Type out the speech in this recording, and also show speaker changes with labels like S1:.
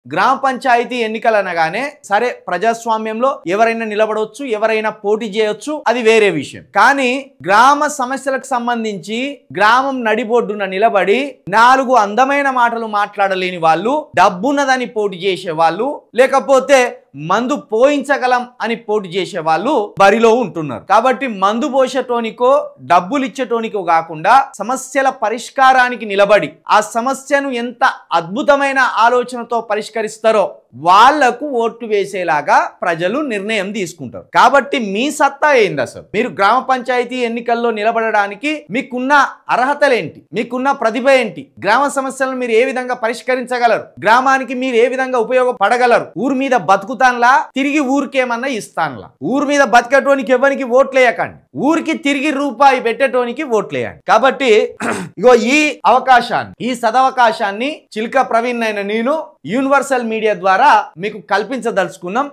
S1: గ్రామ పంచాయతీ ఎన్నికలు అనగానే సరే ప్రజాస్వామ్యంలో ఎవరైనా నిలబడవచ్చు, ఎవరైనా పోటీ చేయొచ్చు, అది వేరే విషయం. కానీ గ్రామ సమస్యలకు సంబంధించి గ్రామం నడిబొడ్డున నిలబడి 4 అందమైన మాటలు మాట్లాడలేని వాళ్ళు, డబ్బున్నదని పోటీ చేసే వాళ్ళు, లేకపోతే మందు పోయించగలం అని పోటీ చేసే వాళ్ళు బరిలో ఉంటున్నారు. కాబట్టి మందు పోసేటోనికో డబ్బులు ఇచ్చేటోనికో కాకుండా సమస్యల పరిష్కారానికి నిలబడి ఆ సమస్యను ఎంత అద్భుతమైన ఆలోచనతో పరిష్కరిస్తారో వాళ్లకు ఓట్లు వేసేలాగా ప్రజలు నిర్ణయం తీసుకుంటారు. కాబట్టి మీ సత్తా ఏంది అసలు? మీరు గ్రామ పంచాయతీ ఎన్నికల్లో నిలబడడానికి మీకున్న అర్హతలేంటి, మీకున్న ప్రతిభ ఏంటి, గ్రామ సమస్యలను మీరు ఏ విధంగా పరిష్కరించగలరు, గ్రామానికి మీరు ఏ విధంగా ఉపయోగపడగలరు, ఊరి మీద బతుకుతాన్లా తిరిగి ఊరికేమన్నా ఇస్తాన్లా, ఊరి మీద బతికేటోనికి ఎవరికి ఓట్లేయకండి, ఊరికి తిరిగి రూపాయి పెట్టేటోనికి ఓట్లేయండి. కాబట్టి ఇగో ఈ అవకాశాన్ని, ఈ సదవకాశాన్ని చిల్క ప్రవీణ్ అయిన నేను యూనివర్సల్ మీడియా ద్వారా మీకు కల్పించదలుచుకున్నాం.